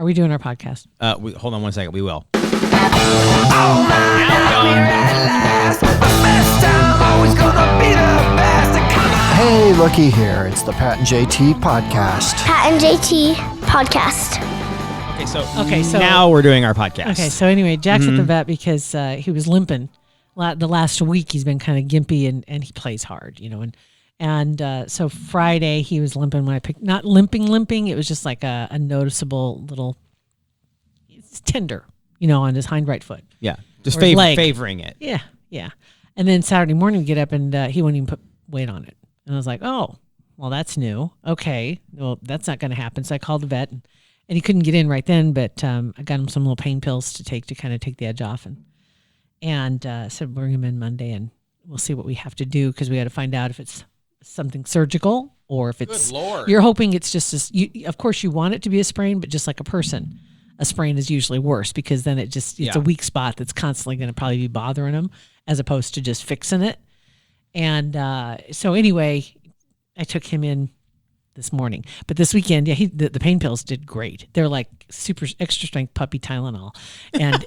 Are we doing our podcast? Hold on one second. We will. Oh man, I'm here at last. The best time, always gonna be the best. Come on. Hey, looky here. It's the Pat and JT podcast. Pat and JT podcast. Okay, so now we're doing our podcast. Okay, so anyway, Jack's at the vet because he was limping. The last week he's been kind of gimpy and he plays hard, and so Friday he was limping when I picked, not limping. It was just like a noticeable little, it's tender, on his hind right foot. Yeah, just Or his leg. favoring it. Yeah. And then Saturday morning we get up and he wouldn't even put weight on it. And I was like, oh, well, that's new. Okay, well, that's not going to happen. So I called the vet and he couldn't get in right then, but I got him some little pain pills to take to kind of take the edge off. And said bring him in Monday and we'll see what we have to do because we got to find out if it's something surgical or if it's. Good Lord. You're hoping it's just of course you want it to be a sprain, but just like a person, a sprain is usually worse because then it's a weak spot that's constantly going to probably be bothering him as opposed to just fixing it. And so anyway, I took him in this morning, but this weekend, the pain pills did great. They're like super extra strength puppy Tylenol, and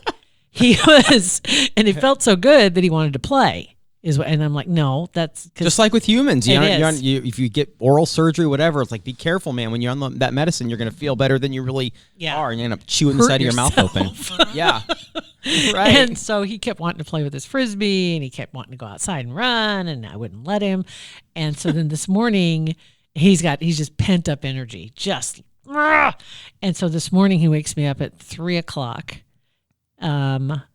and it felt so good that he wanted to play. And I'm like, no, that's just like with humans. Is. If you get oral surgery, whatever, it's like, be careful, man. When you're on that medicine, you're going to feel better than you really are, and you end up chewing the side of your mouth open. Yeah, right. And so he kept wanting to play with his Frisbee, and he kept wanting to go outside and run, and I wouldn't let him. And so then this morning, he's just pent up energy, and so this morning he wakes me up at 3:00.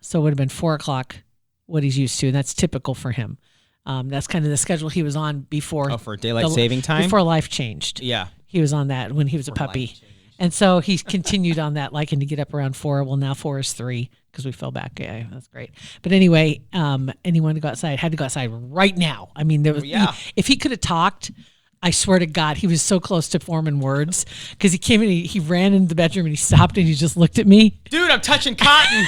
So it would have been 4:00. What he's used to, and that's typical for him. That's kind of the schedule he was on before. Oh, for daylight saving time? Before life changed. Yeah. He was on that when he was a puppy. And so he continued on that, liking to get up around 4. Well, now 4 is 3 because we fell back. Yeah, that's great. But anyway, and he wanted to go outside. Had to go outside right now. I mean, there was if he could have talked, I swear to God, he was so close to forming words because he came in, he ran into the bedroom and he stopped and he just looked at me. Dude, I'm touching cotton.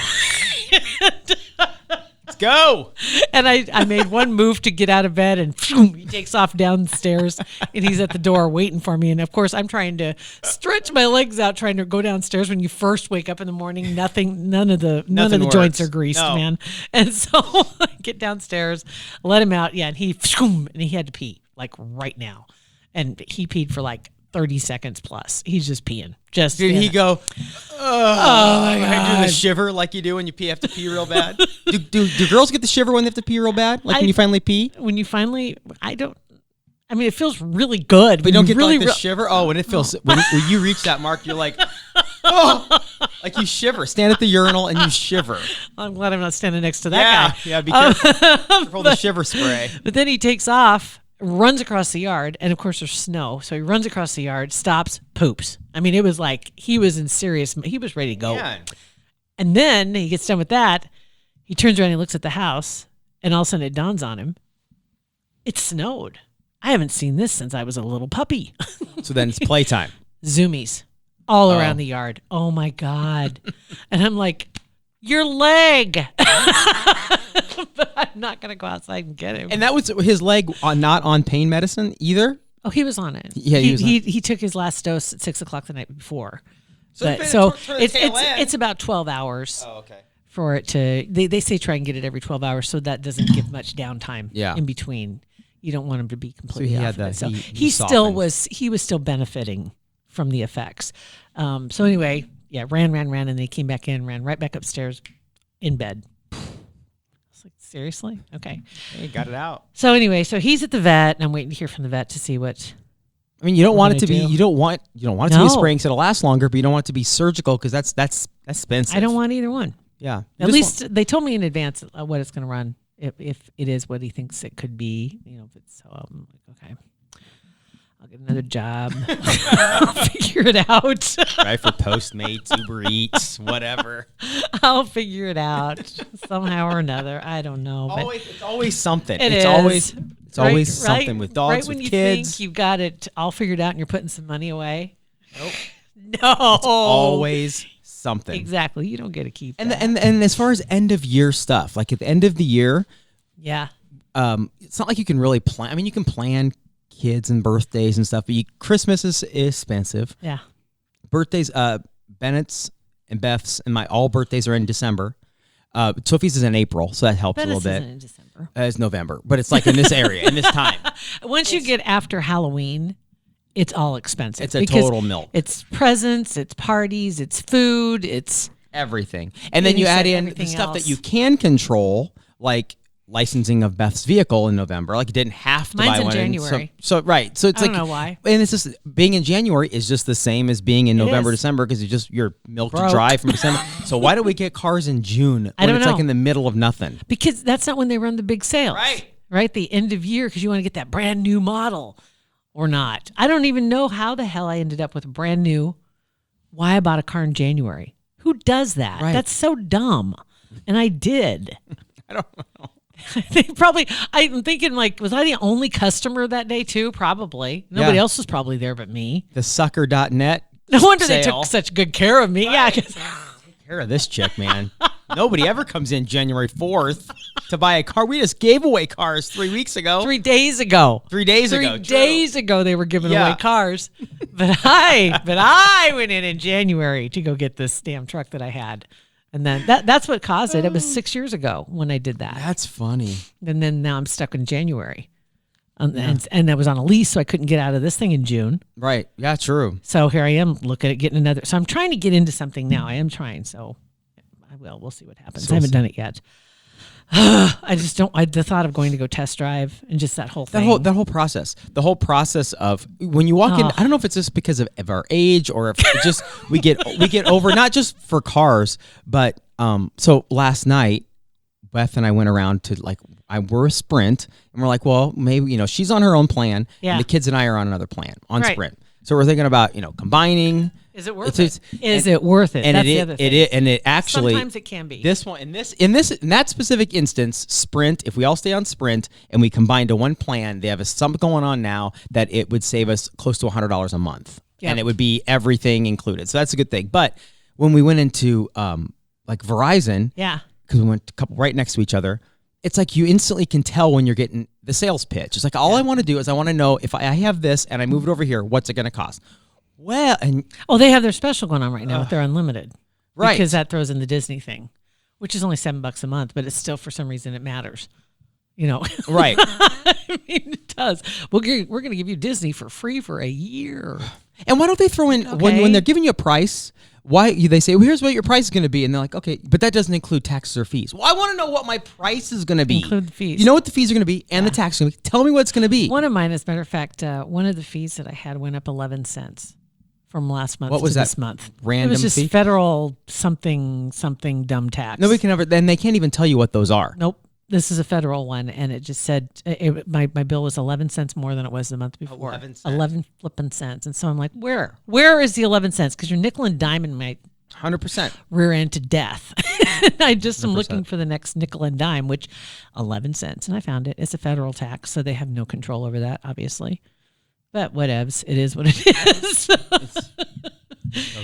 Let's go. And I made one move to get out of bed and he takes off downstairs and he's at the door waiting for me. And of course I'm trying to stretch my legs out, trying to go downstairs when you first wake up in the morning. None of the joints are greased, man. And so I get downstairs, let him out. Yeah. And he had to pee like right now. And he peed for like 30 seconds plus. He's just peeing. Did he go, oh my God. Do the shiver like you do when you have to pee real bad? do girls get the shiver when they have to pee real bad? Like when you finally pee? When you finally, it feels really good. But you don't get really like the shiver? Oh, when it feels, when you reach that mark, you're like, oh, like you shiver. Stand at the urinal and you shiver. I'm glad I'm not standing next to that guy. Yeah, be careful. Careful the shiver spray. But then he takes off, runs across the yard, and of course there's snow. So he runs across the yard, stops, poops. I mean, it was like he was ready to go. Yeah. And then he gets done with that. He turns around and he looks at the house, and all of a sudden it dawns on him. It snowed. I haven't seen this since I was a little puppy. So then it's playtime. Zoomies all around the yard. Oh my God. And I'm like, your leg. But I'm not going to go outside and get him. And that was his leg not on pain medicine either? Oh, he was on it. Yeah, he took his last dose at 6:00 the night before. So it's about 12 hours. Oh, okay. For it to, they say try and get it every 12 hours, so that doesn't give much downtime in between. You don't want him to be completely off of it. So he was still benefiting from the effects. So anyway, ran, and then he came back in, ran right back upstairs in bed. Like, seriously? Okay. Hey, got it out. So anyway, he's at the vet, and I'm waiting to hear from the vet to see what. I mean, you don't want it to be. You don't want it to be a sprain because it'll last longer, but you don't want it to be surgical because that's expensive. I don't want either one. Yeah. At least they told me in advance what it's going to run if it is what he thinks it could be. If it's I'm like, okay, I'll get another job. I'll figure it out. Right, for Postmates, Uber Eats, whatever. I'll figure it out somehow or another. I don't know. It's always something. It's always something with dogs, right when with you kids. Think you've got it all figured out and you're putting some money away. Nope. No. It's always something. Exactly. You don't get to keep that. And as far as end of year stuff, like at the end of the year, it's not like you can really plan. I mean, you can plan kids and birthdays and stuff, but Christmas is expensive. Yeah. Birthdays, Bennett's and Beth's and my all birthdays are in December. Sophie's is in April, so that helps a little bit. Isn't in December. It's November, but it's like in this area, in this time. Once you get after Halloween, it's all expensive. It's a total milk. It's presents, it's parties, it's food, it's everything. And then you add in the stuff that you can control, like licensing of Beth's vehicle in November. Like you didn't have to buy Mine's in one. January. So right. So it's I like, don't know why. And it's just being in January is just the same as being in November, December, because you're milked dry from December. So why do we get cars in June when it's like in the middle of nothing? Because that's not when they run the big sales. Right. The end of year, because you want to get that brand new model or not. I don't even know how the hell I ended up with a brand new. Why I bought a car in January. Who does that? Right. That's so dumb. And I did. I don't know. I'm thinking, like, was I the only customer that day too? Probably. Nobody else was probably there but me. The sucker.net. No wonder they took such good care of me. Right. Yeah. Take care of this chick, man. Nobody ever comes in January 4th to buy a car. We just gave away cars 3 weeks ago. 3 days ago. 3 days ago. 3 days ago they were giving away cars. But I went in January to go get this damn truck that I had. And then that's what caused it. It was 6 years ago when I did that. That's funny. And then now I'm stuck in January. And I was on a lease, so I couldn't get out of this thing in June. Right. Yeah, true. So here I am looking at getting another. So I'm trying to get into something now. I am trying. So I will. We'll see what happens. I haven't done it yet. I just don't. The thought of going to go test drive and just that whole thing. That whole process. The whole process of when you walk in. I don't know if it's just because of our age or if it's just we get over, not just for cars, but so last night Beth and I went around to we're a Sprint and we're like, well, maybe she's on her own plan and the kids and I are on another plan on Sprint. So we're thinking about combining. Is it worth it? Is it worth it? And that's the other thing. And it actually sometimes it can be. This one in that specific instance, Sprint. If we all stay on Sprint and we combine to one plan, they have something going on now that it would save us close to $100 a month, and it would be everything included. So that's a good thing. But when we went into Verizon, because we went a couple right next to each other. It's like you instantly can tell when you're getting the sales pitch. It's like, all I want to do is I want to know if I have this and I move it over here, what's it going to cost? Well, and they have their special going on right now with their unlimited. Right. Because that throws in the Disney thing, which is only $7 a month, but it's still, for some reason, it matters. Right. I mean, it does. We're going to give you Disney for free for a year. And why don't they throw in, when they're giving you a price, they say, well, here's what your price is going to be. And they're like, okay, but that doesn't include taxes or fees. Well, I want to know what my price is going to be. Include the fees. You know what the fees are going to be and the tax is going to be. Tell me what it's going to be. One of mine, as a matter of fact, one of the fees that I had went up 11 cents from last month to this month. Random It was just fee? federal something dumb tax. Nobody can ever, then they can't even tell you what those are. Nope. This is a federal one, and it just said my bill was 11 cents more than it was the month before. 11 flipping cents. And so I'm like, where is the 11 cents? Because you're nickel and diming my 100% rear end to death. I just am looking for the next nickel and dime, which 11 cents. And I found it. It's a federal tax, so they have no control over that, obviously. But whatevs. It is what it is.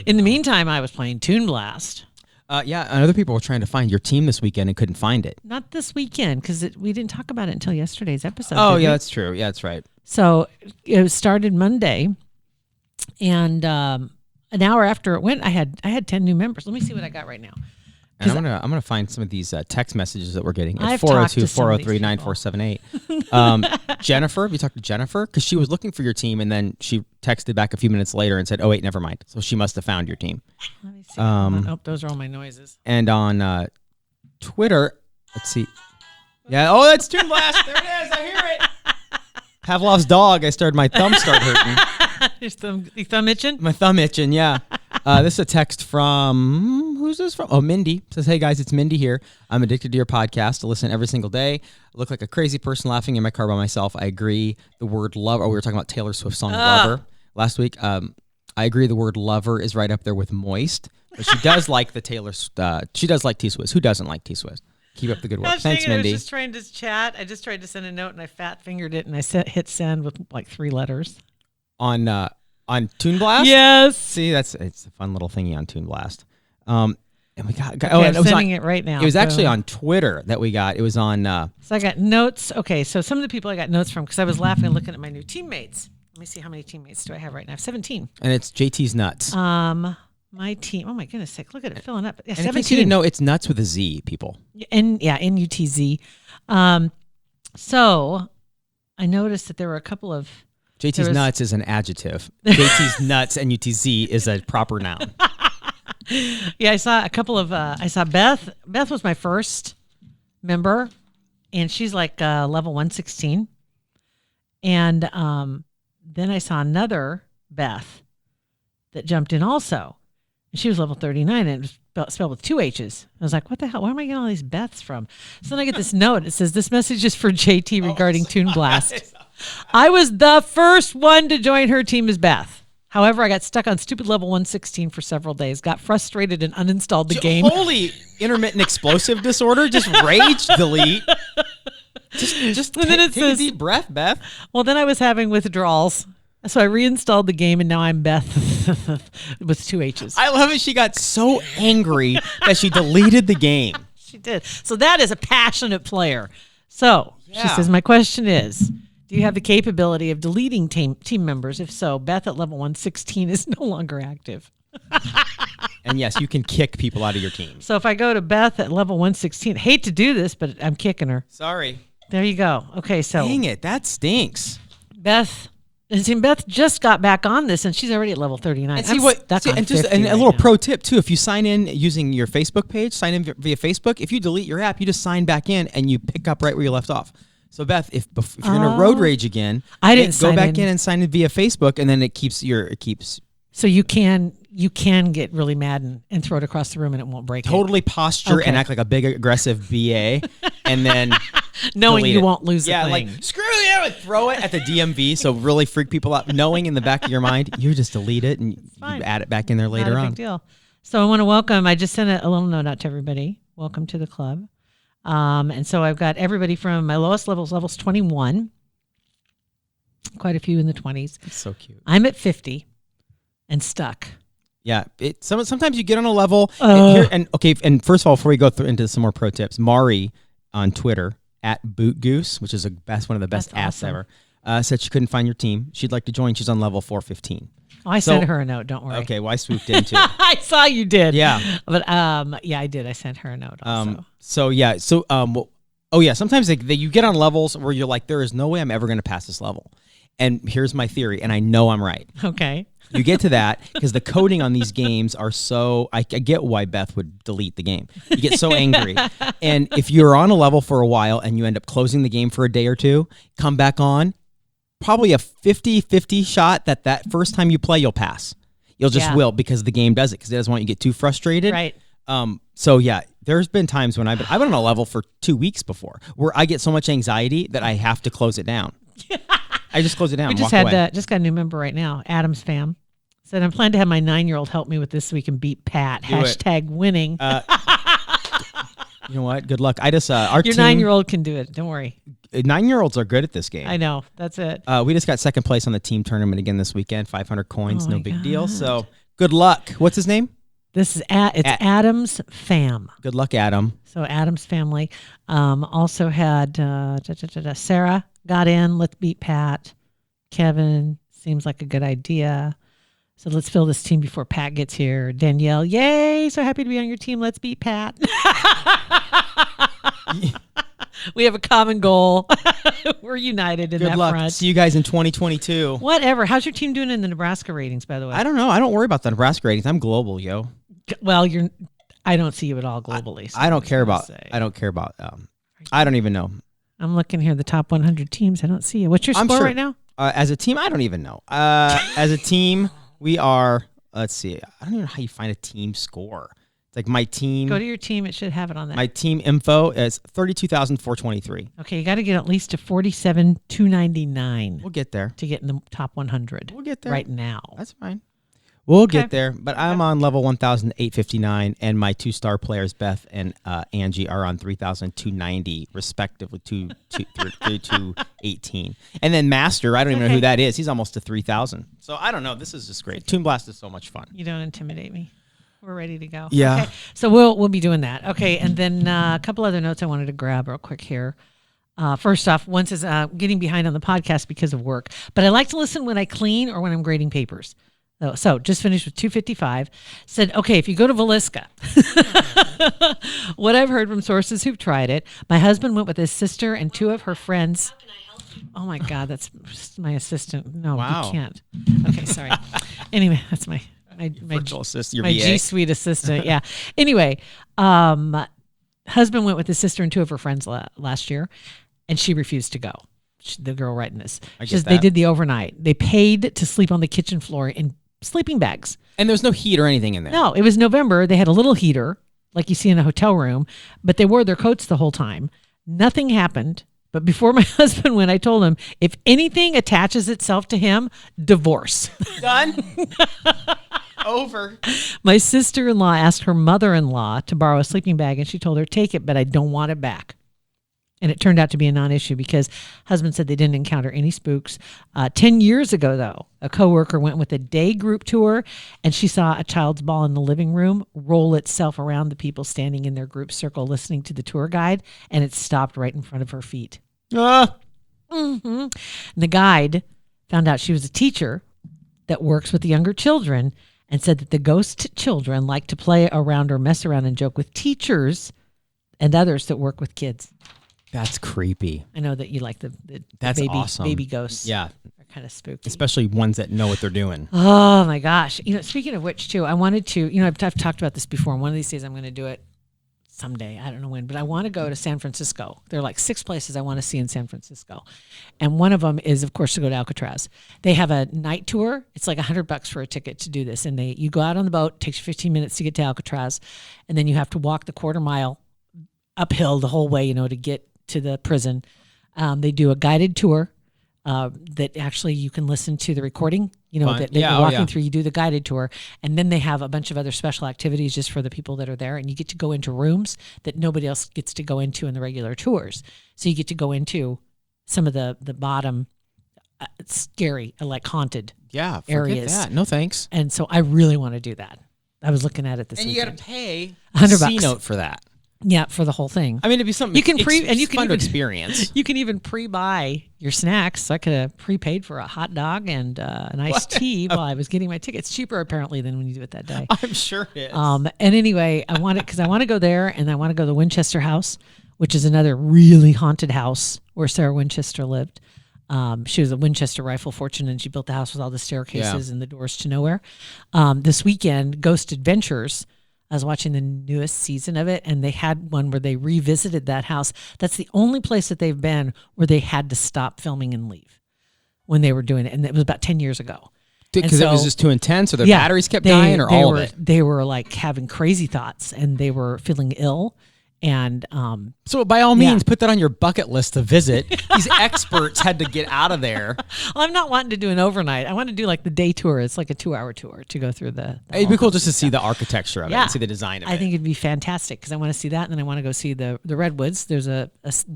In the meantime, I was playing Toon Blast. And other people were trying to find your team this weekend and couldn't find it. Not this weekend, because we didn't talk about it until yesterday's episode. Oh, yeah, that's true. Yeah, that's right. So it started Monday, and an hour after it went, I had 10 new members. Let me see what I got right now. And I'm gonna find some of these text messages that we're getting at I've talked to 402-403-9478. Jennifer, have you talked to Jennifer? Because she was looking for your team, and then she texted back a few minutes later and said, "Oh wait, never mind." So she must have found your team. Let me see. Those are all my noises. And on Twitter, let's see. Yeah. Oh, that's Toon Blast. There it is. I hear it. Pavlov's dog. My thumb started hurting. Your thumb itching? My thumb itching. Yeah. This is a text from, who's this from? Oh, Mindy. It says, hey guys, it's Mindy here. I'm addicted to your podcast. I listen every single day. I look like a crazy person laughing in my car by myself. I agree. The word love, we were talking about Taylor Swift's song Lover last week. I agree the word lover is right up there with moist. But she does like the she does like T-Swiss. Who doesn't like T-Swiss? Keep up the good work. Thanks, Mindy. I was just trying to chat. I just tried to send a note and I fat fingered it and I hit send with like 3 letters. On Toon Blast? Yes. See, it's a fun little thingy on Toon Blast. And we got I'm sending it right now. It was actually on Twitter that we got. It was on. So I got notes. Okay, so some of the people I got notes from because I was laughing and looking at my new teammates. Let me see how many teammates do I have right now. I have 17. And it's JT's nuts. My team. Oh my goodness sake! Look at it filling up. Yeah, And in case you didn't know, it's nuts with a Z, people. NUTZ. So I noticed that there were a couple of JT's nuts is an adjective. JT's nuts NUTZ is a proper noun. Yeah, I saw a couple of. I saw Beth. Beth was my first member, and she's like level 116. And then I saw another Beth that jumped in also. And she was level 39, and it was spelled with 2 H's. I was like, what the hell? Where am I getting all these Beths from? So then I get this note. It says, this message is for JT regarding Toon Blast. I was the first one to join her team as Beth. However, I got stuck on stupid level 116 for several days, got frustrated and uninstalled the game. Holy intermittent explosive disorder. Just rage delete. Just And then it take says, a deep breath, Beth. Well, then I was having withdrawals. So I reinstalled the game, and now I'm Beth with 2 H's. I love it. She got so angry that she deleted the game. She did. So that is a passionate player. So she Yeah. says, my question is, do you have the capability of deleting team members? If so, Beth at level 116 is no longer active. And yes, you can kick people out of your team. So if I go to Beth at level 116, hate to do this, but I'm kicking her. Sorry. There you go. Okay, so Dang it. That stinks. Beth just got back on this, and she's already at level 39. And see what? That's see, on and just 50 and a right little now. pro tip too: if you sign in using your Facebook page, sign in via Facebook. If you delete your app, you just sign back in and you pick up right where you left off. So Beth, if you're gonna road rage again, I didn't go sign back in. in and sign in via Facebook, and then it keeps. So you can get really mad and throw it across the room, and it won't break. Totally posture Okay. and act like a big aggressive BA, and then Knowing delete you it. won't lose a Yeah, thing. like screw you, and throw it at the DMV. So really freak people out, knowing in the back of your mind you just delete it and you fine. add it back in there later Not a on. big deal. So I want to welcome. I just sent a little note out to everybody. Welcome to the club. And so I've got everybody from my lowest levels 21. Quite a few in the 20s. It's so cute. I'm at 50 and stuck. Yeah, sometimes you get on a level. And first of all, before we go into some more pro tips, Mari on Twitter at BootGoose, which is one of the best That's apps awesome. ever, said she couldn't find your team. She'd like to join. She's on level 415. Oh, I sent her a note. Don't worry. Okay, well I swooped in too. I saw you did. Yeah. But yeah, I did. I sent her a note also. Sometimes you get on levels where you're like, there is no way I'm ever going to pass this level. And here's my theory, and I know I'm right. Okay. You get to that because the coding on these games are so. I get why Beth would delete the game. You get so angry, and if you're on a level for a while and you end up closing the game for a day or two, come back on. Probably a 50-50 shot that first time you play you'll pass. You'll just will because the game does it because it doesn't want you to get too frustrated. Right. So yeah, there's been times when I've been on a level for 2 weeks before where I get so much anxiety that I have to close it down. I just close it down. We and just walk away. had just got a new member right now. Adam's fam said I'm planning to have my 9-year-old help me with this so we can beat Pat. Do it. Hashtag winning. You know what? Good luck. I just our Your team, 9-year-old can do it. Don't worry. 9-year-olds are good at this game. I know. That's it. We just got second place on the team tournament again this weekend. 500 coins, Oh no my big deal. God. So good luck. What's his name? This is Adam's fam. Good luck, Adam. So Adam's family also had Sarah got in. Let's beat Pat. Kevin seems like a good idea. So let's fill this team before Pat gets here. Danielle, yay! So happy to be on your team. Let's beat Pat. We have a common goal. We're united in Good that luck. front. See you guys in 2022. Whatever. How's your team doing in the Nebraska ratings, by the way? I don't know. I don't worry about the Nebraska ratings. I'm global, yo. Well, I don't see you at all globally. so I don't was care gonna about. say. I don't care about. I don't even know. I'm looking here, the top 100 teams. I don't see you. What's your score right now? As a team, I don't even know. As a team, we are. Let's see. I don't even know how you find a team score. It's like my team. Go to your team. It should have it on that. My team info is 32,423. Okay, you got to get at least to 47,299 We'll get there. to get in the top 100. We'll get there. right now. That's fine. We'll Okay. get there. But I'm on level 1,859, and my 2-star players, Beth and Angie, are on 3,290, respectively, 218. And then Master, I don't even know who Okay. that is. He's almost to 3,000. So I don't know. This is just great. Toon Blast is so much fun. You don't intimidate me. We're ready to go. Yeah. Okay. So we'll be doing that. Okay, and then a couple other notes I wanted to grab real quick here. First off, once is getting behind on the podcast because of work, but I like to listen when I clean or when I'm grading papers. So just finished with 255. Said, okay, if you go to Villisca, what I've heard from sources who've tried it, my husband went with his sister and 2 of her friends. Oh my God, that's my assistant. No, Wow. you can't. Okay, sorry. Anyway, that's my virtual assistant, your my VA. G Suite assistant. Yeah. Anyway, husband went with his sister and 2 of her friends last year, and she refused to go. The girl writing this, I she get says they that. did the overnight. They paid to sleep on the kitchen floor in sleeping bags. And there's no heat or anything in there. No, it was November. They had a little heater like you see in a hotel room, but they wore their coats the whole time. Nothing happened. But before my husband went, I told him, if anything attaches itself to him, divorce. Done. Over. My sister-in-law asked her mother-in-law to borrow a sleeping bag, and she told her, take it, but I don't want it back. And it turned out to be a non-issue because husband said they didn't encounter any spooks. 10 years ago, though, a coworker went with a day group tour, and she saw a child's ball in the living room roll itself around the people standing in their group circle listening to the tour guide, and it stopped right in front of her feet. And the guide found out she was a teacher that works with the younger children and said that the ghost children like to play around or mess around and joke with teachers and others that work with kids. That's creepy. I know that you like the That's baby, awesome. baby ghosts. Yeah. They're kind of spooky. Especially ones that know what they're doing. Oh my gosh. Speaking of which too, I wanted to, I've talked about this before, and one of these days I'm going to do it someday. I don't know when, but I want to go to San Francisco. There are like 6 places I want to see in San Francisco. And one of them is, of course, to go to Alcatraz. They have a night tour. It's like $100 for a ticket to do this. And you go out on the boat, it takes you 15 minutes to get to Alcatraz. And then you have to walk the quarter mile uphill the whole way, to get to the prison. They do a guided tour that actually you can listen to the recording, that you're walking through. You do the guided tour, and then they have a bunch of other special activities just for the people that are there, and you get to go into rooms that nobody else gets to go into in the regular tours. So you get to go into some of the bottom scary, like haunted areas. That. No thanks. And so I really want to do that. I was looking at it this And weekend. you got to pay $100 C-note for that. Yeah, for the whole thing. I mean, it'd be something You can you can fun to even experience. You can even pre-buy your snacks. So I could have prepaid for a hot dog and an iced tea while I was getting my ticket. It's cheaper apparently than when you do it that day. I'm sure it is. And anyway, I want it because I want to go there, and I want to go to the Winchester House, which is another really haunted house where Sarah Winchester lived. She was a Winchester rifle fortune, and she built the house with all the staircases and the doors to nowhere. This weekend, Ghost Adventures. I was watching the newest season of it, and they had one where they revisited that house. That's the only place that they've been where they had to stop filming and leave when they were doing it. And it was about 10 years ago. Because it was just too intense, or their batteries kept dying, or all of it? They were like having crazy thoughts, and they were feeling ill. And so by all means, put that on your bucket list to visit. These experts had to get out of there. I'm not wanting to do an overnight. I want to do like the day tour. It's like a 2-hour tour to go through the It'd be cool just to see the architecture of it, and see the design of it. I think it'd be fantastic because I want to see that, and then I want to go see the redwoods. There's the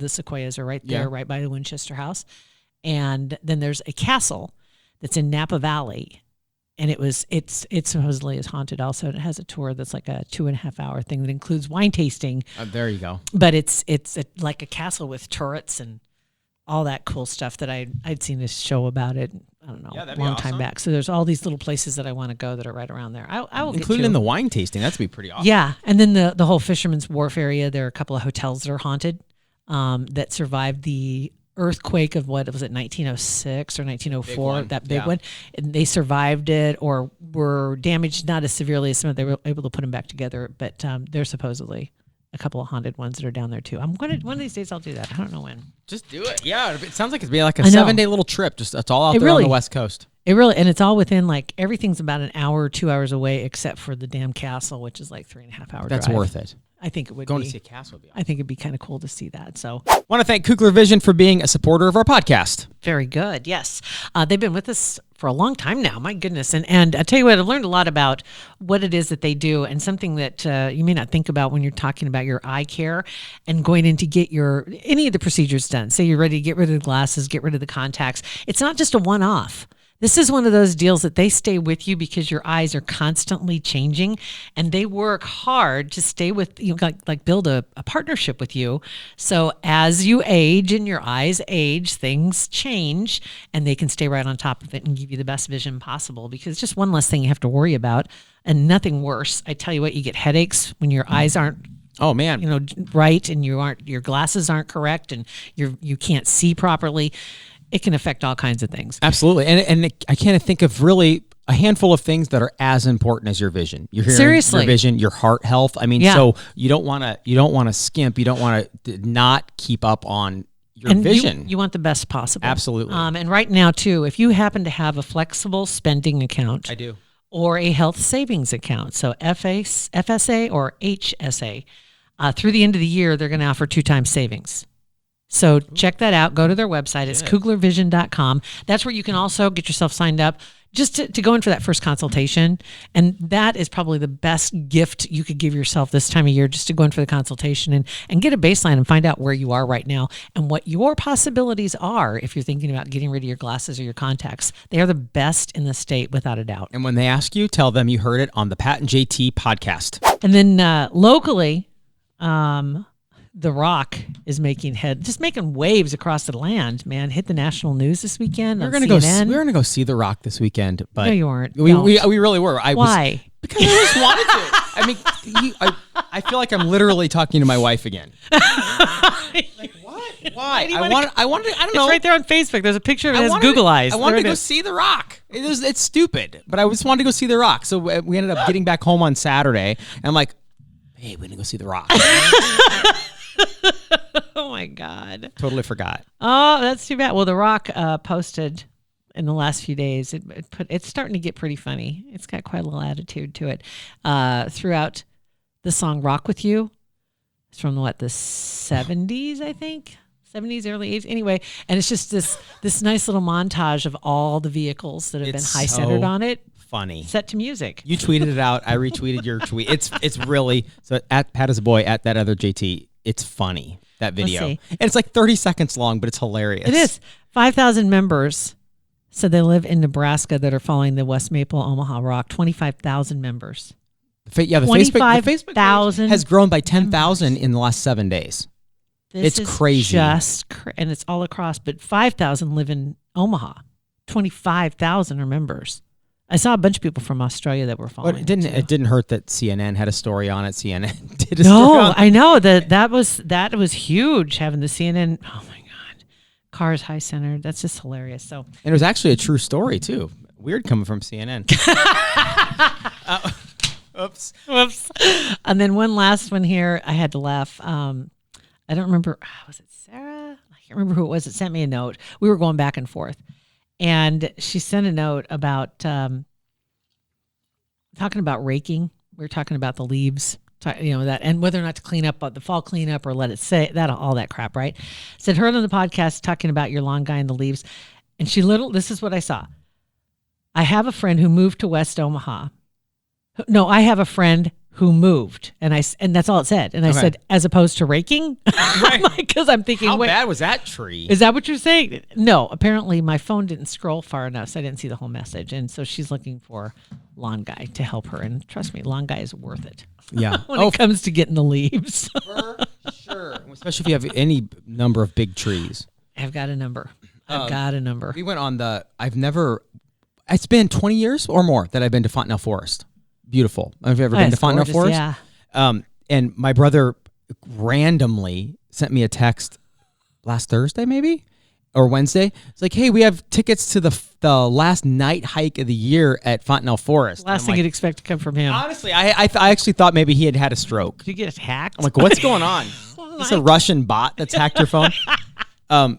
sequoias are right there, right by the Winchester House, and then there's a castle that's in Napa Valley. And it's supposedly is haunted also. And it has a tour that's like a 2.5-hour thing that includes wine tasting. There you go. But it's like a castle with turrets and all that cool stuff that I'd seen this show about it. I don't know, a long time back. So there's all these little places that I want to go that are right around there. I will include get in the wine tasting. That'd be pretty awesome. Yeah, and then the whole Fisherman's Wharf area. There are a couple of hotels that are haunted that survived the earthquake of what was it 1906 or 1904, that big one, and they survived it or were damaged not as severely as some of. They were able to put them back together, but there's supposedly a couple of haunted ones that are down there too. I'm going to one of these days I'll do that. I don't know when. Just do it. Yeah, it sounds like it'd be like a 7-day little trip. Just it's all out there on the West Coast. It really, and it's all within everything's about an hour, 2 hours away, except for the damn castle, which is like 3.5 hour drive. That's worth it. I think it would Going to see a castle would be awesome. I think it'd be kind of cool to see that. So want to thank Kugler Vision for being a supporter of our podcast. Very good. Yes. They've been with us for a long time now. My goodness. And I tell you what, I've learned a lot about what it is that they do, and something that you may not think about when you're talking about your eye care and going in to get any of the procedures done. Say you're ready to get rid of the glasses, get rid of the contacts. It's not just a one-off. This is one of those deals that they stay with you because your eyes are constantly changing, and they work hard to stay with you, like build a partnership with you. So as you age and your eyes age, things change, and they can stay right on top of it and give you the best vision possible, because it's just one less thing you have to worry about, and nothing worse. I tell you what, you get headaches when your eyes aren't, oh man, right, and your glasses aren't correct, and you can't see properly. It can affect all kinds of things. Absolutely. And I can't think of really a handful of things that are as important as your vision. Your hearing, Seriously. your vision, your heart health. I mean, so you don't want to skimp. You don't want to not keep up on your vision. You want the best possible. Absolutely. And right now too, if you happen to have a flexible spending account, I do, or a health savings account, so FSA or HSA, through the end of the year, they're going to offer 2 times savings. So check that out. Go to their website. It's kuglervision.com. That's where you can also get yourself signed up just to go in for that first consultation. And that is probably the best gift you could give yourself this time of year, just to go in for the consultation and get a baseline and find out where you are right now and what your possibilities are if you're thinking about getting rid of your glasses or your contacts. They are the best in the state, without a doubt. And when they ask you, tell them you heard it on the Pat and JT podcast. And then locally, The Rock is making waves across the land, man. Hit the national news this weekend. We were gonna go see The Rock this weekend, but no, you weren't. We really were. Why? Because I just wanted to. I mean, I feel like I'm literally talking to my wife again. Like what? Why? I wanted. I don't know. It's right there on Facebook. There's a picture of it. It has wanted- Google eyes. I wanted There to it go is. see The Rock. It's stupid, but I just wanted to go see The Rock. So we ended up getting back home on Saturday, and I'm like, hey, we're gonna go see The Rock. Oh my God. Totally forgot. Oh, that's too bad. Well, The Rock posted in the last few days. It's starting to get pretty funny. It's got quite a little attitude to it. Throughout the song "Rock with You," it's from the 70s, I think. 70s, early 80s. Anyway, and it's just this nice little montage of all the vehicles that have been high centered on it. Funny. Set to music. You tweeted it out. I retweeted your tweet. It's really so at Pat is a boy at that other JT. It's funny, that video. see. And it's like 30 seconds long, but it's hilarious. It is. 5,000 members. So they live in Nebraska that are following the West Maple Omaha Rock. 25,000 members. The Facebook page 25,000 has grown by 10,000 in the last 7 days. This It's is crazy. And it's all across, but 5,000 live in Omaha. 25,000 are members. I saw a bunch of people from Australia that were following. But it didn't hurt that CNN had a story on it. CNN did a story No, on it. I know that was huge, having the CNN. Oh my God, cars high centered. That's just hilarious. So, And it was actually a true story too. Weird coming from CNN. Oops. whoops. And then one last one here. I had to laugh. I don't remember. Was it Sarah? I can't remember who it was that sent me a note. We were going back and forth, and she sent a note about talking about raking. We were talking about the leaves, that, and whether or not to clean up the fall cleanup or let it say that, all that crap, right? Said heard on the podcast talking about your lawn guy and the leaves, and this is what I saw. I have a friend who moved to West Omaha. No, I have a friend who moved, and that's all it said. And I said, as opposed to raking, Right. Because I'm thinking, How wait, bad was that tree? is that what you're saying? No, apparently my phone didn't scroll far enough, so I didn't see the whole message. And so she's looking for lawn guy to help her. And trust me, lawn guy is worth it. Yeah. when it comes to getting the leaves. For sure. Especially if you have any number of big trees. I've got a number. I've got a number. We went on it's been 20 years or more that I've been to Fontenelle Forest. Beautiful. Have you ever been to It's Fontenelle gorgeous, Forest? Yeah. And my brother randomly sent me a text last Thursday, maybe, or Wednesday. It's like, hey, we have tickets to the last night hike of the year at Fontenelle Forest. Last thing you'd expect to come from him. Honestly, I actually thought maybe he had a stroke. Did you get hacked? I'm like, what's going on? Is this a Russian bot that's hacked your phone?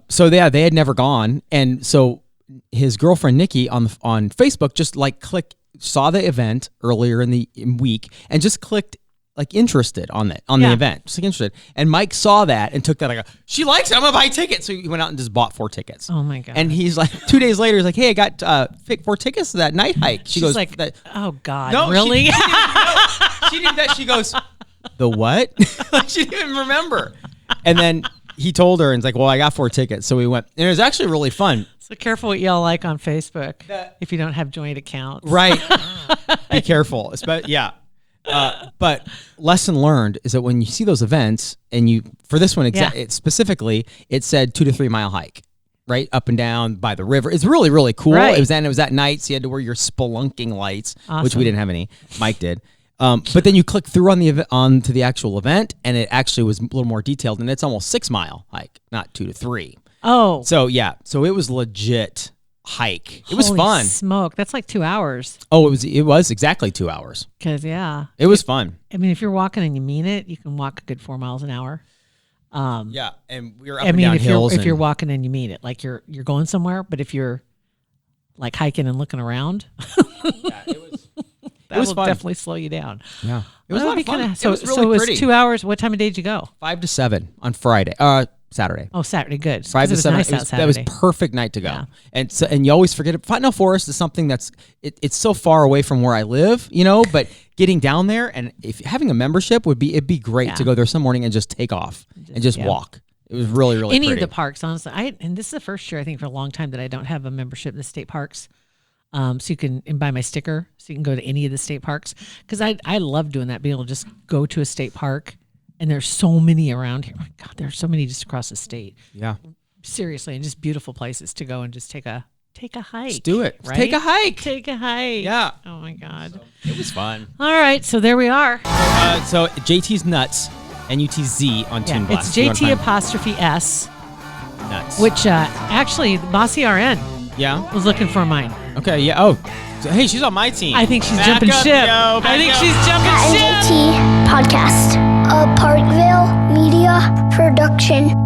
So they had never gone, and so his girlfriend Nikki on Facebook just saw the event earlier in the week and just clicked interested on the event, just interested. And Mike saw that and took that. I go, she likes it. I'm gonna buy tickets. So he went out and just bought 4 tickets. Oh my God. And he's like, 2 days later, he's like, hey, I got 4 tickets to that night hike. She She's goes, like, oh God, no, really? She did that. She goes, the what? She didn't even remember. And then he told her and it's like, well, I got 4 tickets. So we went, and it was actually really fun. So careful what y'all like on Facebook if you don't have joint accounts. Right. Be careful. But lesson learned is that when you see those events and for this one specifically, it said 2 to 3 mile hike, right? Up and down by the river. It's really, really cool. Right. It was at night. So you had to wear your spelunking lights, Awesome. which we didn't have any. Mike did. But then you click through onto the actual event, and it actually was a little more detailed, and it's almost 6 mile hike, not 2 to 3. Oh. So it was legit hike. It was Holy fun. Smoke. That's like 2 hours. Oh, it was exactly 2 hours. Because It was fun. I mean, if you're walking and you mean it, you can walk a good 4 miles an hour. Yeah, and we were up and down hills. If you're walking and you mean it, like you're going somewhere, but if you're like hiking and looking around, that will fun. Definitely slow you down. Yeah, it was a lot of fun. So it was 2 hours. What time of day did you go? 5 to 7 on Friday. Saturday. Oh, Saturday, good. 5 to 7. Nice out That was Saturday. perfect night to go. Yeah. And you always forget it. Fontenelle Forest is something that's it's so far away from where I live, but getting down there and if having a membership it'd be great to go there some morning and just take off and just walk. It was really, really Any pretty. of the parks, honestly. And this is the first year I think for a long time that I don't have a membership in the state parks. So you can buy my sticker, so you can go to any of the state parks. Because I love doing that, being able to just go to a state park, and there's so many around here. Oh my God, there's so many just across the state. Yeah, seriously, and just beautiful places to go and just take a hike. Just do it. Right? Take a hike. Take a hike. Yeah. Oh my God. So, it was fun. All right, so there we are. So JT's Nuts, NUTZ on Toon Blast. It's JT''S. Nuts. Which actually, Bossy RN was looking for mine. Okay. Yeah. Oh. So, hey, she's on my team. I think she's Back jumping up, ship. yo, back I think up. she's jumping Pat ship. and JT Podcast, a Parkville Media Production.